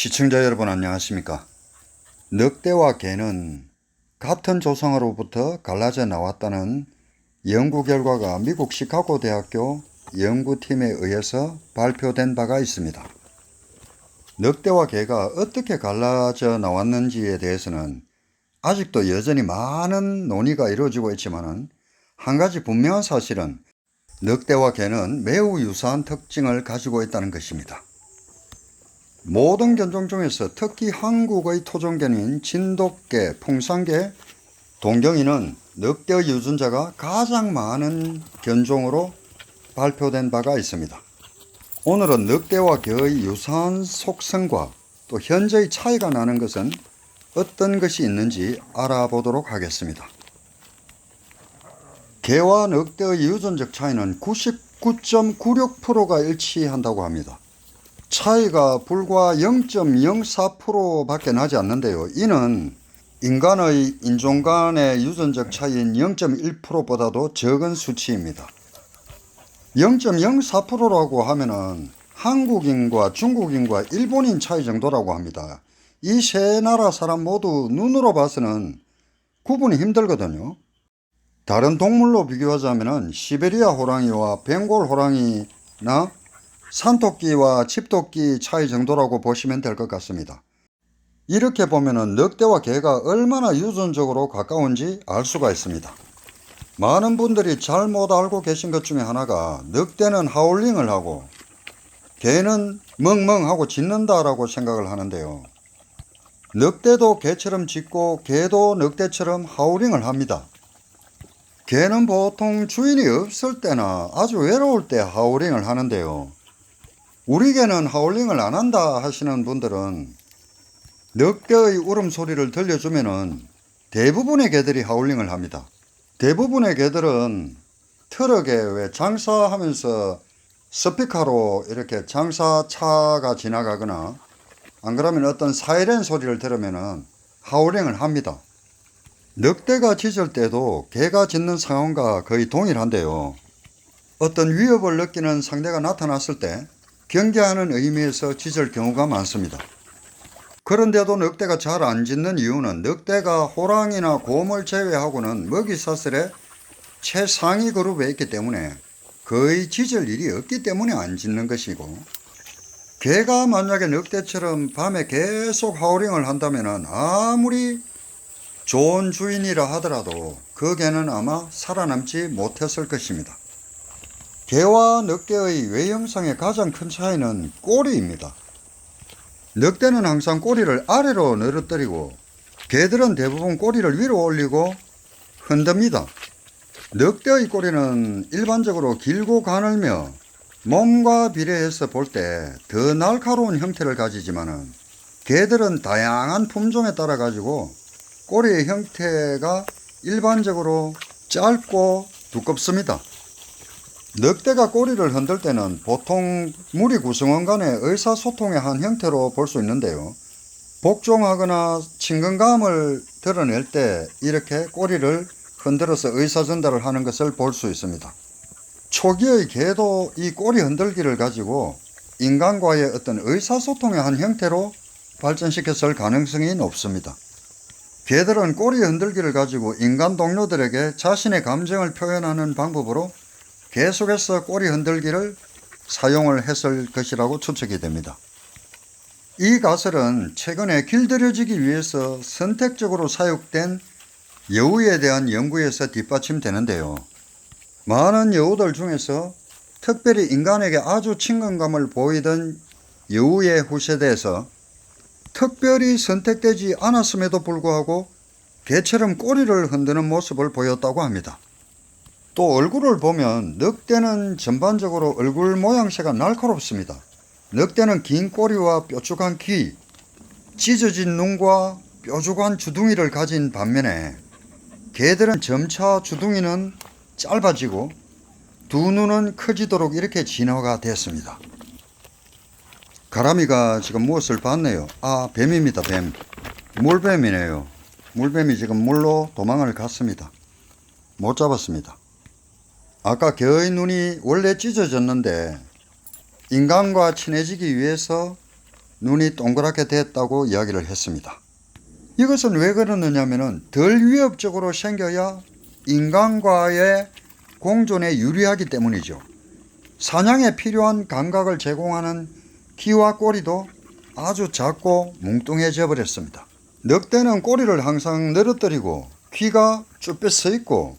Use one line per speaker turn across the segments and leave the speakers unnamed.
시청자 여러분 안녕하십니까? 늑대와 개는 같은 조상으로부터 갈라져 나왔다는 연구 결과가 미국 시카고 대학교 연구팀에 의해서 발표된 바가 있습니다. 늑대와 개가 어떻게 갈라져 나왔는지에 대해서는 아직도 여전히 많은 논의가 이루어지고 있지만 한 가지 분명한 사실은 늑대와 개는 매우 유사한 특징을 가지고 있다는 것입니다. 모든 견종 중에서 특히 한국의 토종견인 진돗개, 풍산개, 동경이는 늑대의 유전자가 가장 많은 견종으로 발표된 바가 있습니다. 오늘은 늑대와 개의 유사한 속성과 또 현재의 차이가 나는 것은 어떤 것이 있는지 알아보도록 하겠습니다. 개와 늑대의 유전적 차이는 99.96%가 일치한다고 합니다. 차이가 불과 0.04% 밖에 나지 않는데요. 이는 인간의 인종 간의 유전적 차이인 0.1%보다도 적은 수치입니다. 0.04%라고 하면은 한국인과 중국인과 일본인 차이 정도라고 합니다. 이 세 나라 사람 모두 눈으로 봐서는 구분이 힘들거든요. 다른 동물로 비교하자면은 시베리아 호랑이와 벵골 호랑이나 산토끼와 칩토끼 차이 정도라고 보시면 될 것 같습니다. 이렇게 보면은 늑대와 개가 얼마나 유전적으로 가까운지 알 수가 있습니다. 많은 분들이 잘못 알고 계신 것 중에 하나가 늑대는 하울링을 하고 개는 멍멍하고 짖는다라고 생각을 하는데요. 늑대도 개처럼 짖고 개도 늑대처럼 하울링을 합니다. 개는 보통 주인이 없을 때나 아주 외로울 때 하울링을 하는데요. 우리 개는 하울링을 안 한다 하시는 분들은 늑대의 울음소리를 들려주면은 대부분의 개들이 하울링을 합니다. 대부분의 개들은 트럭에 왜 장사하면서 스피커로 이렇게 장사차가 지나가거나 안 그러면 어떤 사이렌 소리를 들으면은 하울링을 합니다. 늑대가 짖을 때도 개가 짖는 상황과 거의 동일한데요. 어떤 위협을 느끼는 상대가 나타났을 때 경계하는 의미에서 짖을 경우가 많습니다. 그런데도 늑대가 잘 안 짖는 이유는 늑대가 호랑이나 곰을 제외하고는 먹이사슬의 최상위 그룹에 있기 때문에 거의 짖을 일이 없기 때문에 안 짖는 것이고, 개가 만약에 늑대처럼 밤에 계속 하울링을 한다면 아무리 좋은 주인이라 하더라도 그 개는 아마 살아남지 못했을 것입니다. 개와 늑대의 외형상의 가장 큰 차이는 꼬리입니다. 늑대는 항상 꼬리를 아래로 늘어뜨리고 개들은 대부분 꼬리를 위로 올리고 흔듭니다. 늑대의 꼬리는 일반적으로 길고 가늘며 몸과 비례해서 볼 때 더 날카로운 형태를 가지지만은 개들은 다양한 품종에 따라 가지고 꼬리의 형태가 일반적으로 짧고 두껍습니다. 늑대가 꼬리를 흔들 때는 보통 무리 구성원 간의 의사소통의 한 형태로 볼 수 있는데요. 복종하거나 친근감을 드러낼 때 이렇게 꼬리를 흔들어서 의사전달을 하는 것을 볼 수 있습니다. 초기의 개도 이 꼬리 흔들기를 가지고 인간과의 어떤 의사소통의 한 형태로 발전시켰을 가능성이 높습니다. 개들은 꼬리 흔들기를 가지고 인간 동료들에게 자신의 감정을 표현하는 방법으로 계속해서 꼬리 흔들기를 사용을 했을 것이라고 추측이 됩니다. 이 가설은 최근에 길들여지기 위해서 선택적으로 사육된 여우에 대한 연구에서 뒷받침되는데요. 많은 여우들 중에서 특별히 인간에게 아주 친근감을 보이던 여우의 후세대에서 특별히 선택되지 않았음에도 불구하고 개처럼 꼬리를 흔드는 모습을 보였다고 합니다. 또 얼굴을 보면 늑대는 전반적으로 얼굴 모양새가 날카롭습니다. 늑대는 긴 꼬리와 뾰족한 귀, 찢어진 눈과 뾰족한 주둥이를 가진 반면에 개들은 점차 주둥이는 짧아지고 두 눈은 커지도록 이렇게 진화가 됐습니다. 가람이가 지금 무엇을 봤네요. 뱀입니다. 뱀. 물뱀이네요. 물뱀이 지금 물로 도망을 갔습니다. 못 잡았습니다. 아까 개의 눈이 원래 찢어졌는데 인간과 친해지기 위해서 눈이 동그랗게 됐다고 이야기를 했습니다. 이것은 왜 그러느냐면은 덜 위협적으로 생겨야 인간과의 공존에 유리하기 때문이죠. 사냥에 필요한 감각을 제공하는 귀와 꼬리도 아주 작고 뭉뚱해져 버렸습니다. 늑대는 꼬리를 항상 늘어뜨리고 귀가 쭈뼛 서 있고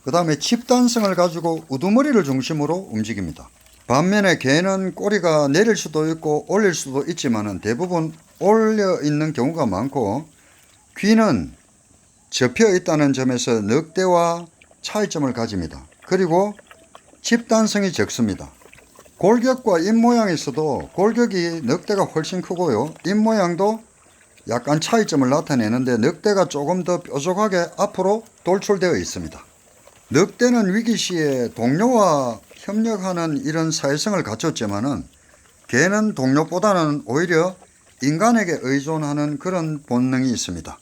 그 다음에 집단성을 가지고 우두머리를 중심으로 움직입니다. 반면에 개는 꼬리가 내릴 수도 있고 올릴 수도 있지만 대부분 올려 있는 경우가 많고 귀는 접혀 있다는 점에서 늑대와 차이점을 가집니다. 그리고 집단성이 적습니다. 골격과 입모양에서도 골격이 늑대가 훨씬 크고요. 입모양도 약간 차이점을 나타내는데 늑대가 조금 더 뾰족하게 앞으로 돌출되어 있습니다. 늑대는 위기 시에 동료와 협력하는 이런 사회성을 갖췄지만은 개는 동료보다는 오히려 인간에게 의존하는 그런 본능이 있습니다.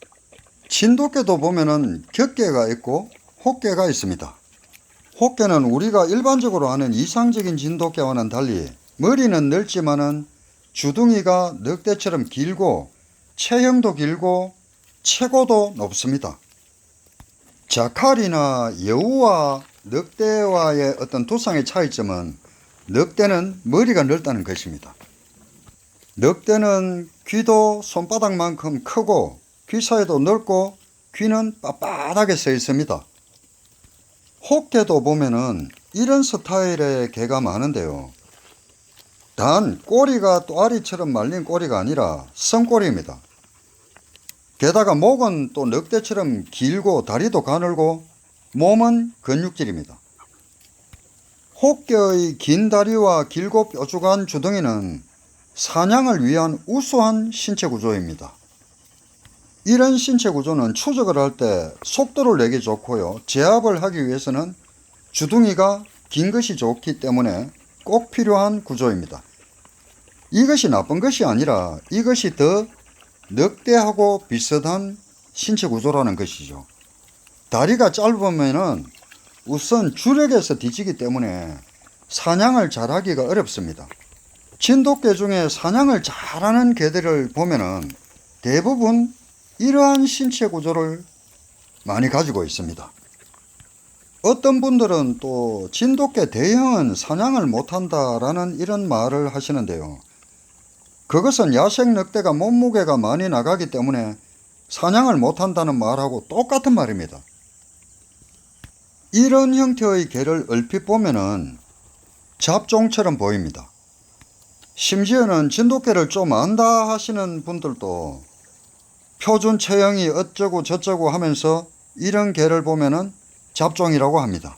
진돗개도 보면은 격개가 있고 혹개가 있습니다. 혹개는 우리가 일반적으로 아는 이상적인 진돗개와는 달리 머리는 넓지만은 주둥이가 늑대처럼 길고 체형도 길고 체고도 높습니다. 자칼이나 여우와 늑대와의 어떤 두상의 차이점은 늑대는 머리가 넓다는 것입니다. 늑대는 귀도 손바닥만큼 크고 귀 사이도 넓고 귀는 빳빳하게 서 있습니다. 혹개도 보면은 이런 스타일의 개가 많은데요. 단 꼬리가 또아리처럼 말린 꼬리가 아니라 성꼬리입니다. 게다가 목은 또 늑대처럼 길고 다리도 가늘고 몸은 근육질입니다. 혹개의 긴 다리와 길고 뾰족한 주둥이는 사냥을 위한 우수한 신체 구조입니다. 이런 신체 구조는 추적을 할 때 속도를 내기 좋고요. 제압을 하기 위해서는 주둥이가 긴 것이 좋기 때문에 꼭 필요한 구조입니다. 이것이 나쁜 것이 아니라 이것이 더 늑대하고 비슷한 신체 구조라는 것이죠. 다리가 짧으면은 우선 주력에서 뒤지기 때문에 사냥을 잘하기가 어렵습니다. 진돗개 중에 사냥을 잘하는 개들을 보면은 대부분 이러한 신체 구조를 많이 가지고 있습니다. 어떤 분들은 또 진돗개 대형은 사냥을 못한다라는 이런 말을 하시는데요. 그것은 야생 늑대가 몸무게가 많이 나가기 때문에 사냥을 못한다는 말하고 똑같은 말입니다. 이런 형태의 개를 얼핏 보면은 잡종처럼 보입니다. 심지어는 진돗개를 좀 안다 하시는 분들도 표준 체형이 어쩌고 저쩌고 하면서 이런 개를 보면은 잡종이라고 합니다.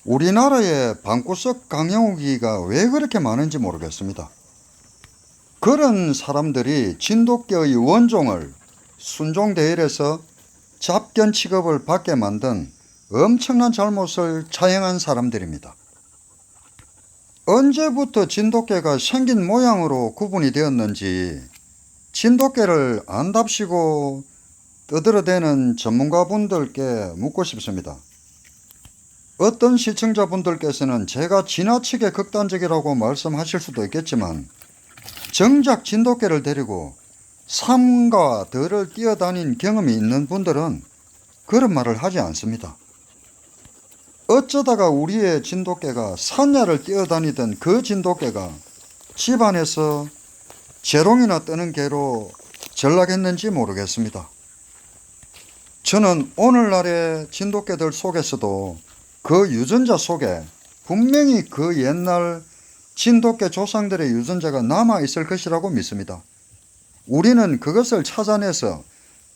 우리나라에 방구석 강영우기가 왜 그렇게 많은지 모르겠습니다. 그런 사람들이 진돗개의 원종을 순종대열에서 잡견 취급을 받게 만든 엄청난 잘못을 자행한 사람들입니다. 언제부터 진돗개가 생긴 모양으로 구분이 되었는지 진돗개를 안답시고 떠들어대는 전문가분들께 묻고 싶습니다. 어떤 시청자분들께서는 제가 지나치게 극단적이라고 말씀하실 수도 있겠지만 정작 진돗개를 데리고 산과 들을 뛰어다닌 경험이 있는 분들은 그런 말을 하지 않습니다. 어쩌다가 우리의 진돗개가 산야를 뛰어다니던 그 진돗개가 집안에서 재롱이나 뜨는 개로 전락했는지 모르겠습니다. 저는 오늘날의 진돗개들 속에서도 그 유전자 속에 분명히 그 옛날 진돗개 조상들의 유전자가 남아있을 것이라고 믿습니다. 우리는 그것을 찾아내서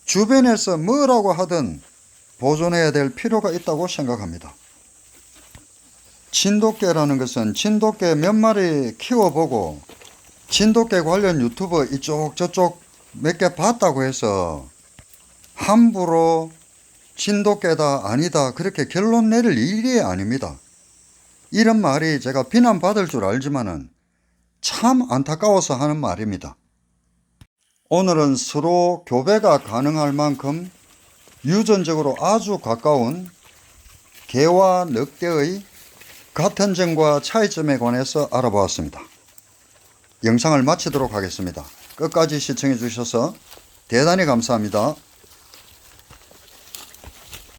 주변에서 뭐라고 하든 보존해야 될 필요가 있다고 생각합니다. 진돗개라는 것은 진돗개 몇 마리 키워보고 진돗개 관련 유튜버 이쪽 저쪽 몇 개 봤다고 해서 함부로 진돗개다 아니다 그렇게 결론 내릴 일이 아닙니다. 이런 말이 제가 비난받을 줄 알지만은 참 안타까워서 하는 말입니다. 오늘은 서로 교배가 가능할 만큼 유전적으로 아주 가까운 개와 늑대의 같은 점과 차이점에 관해서 알아보았습니다. 영상을 마치도록 하겠습니다. 끝까지 시청해 주셔서 대단히 감사합니다.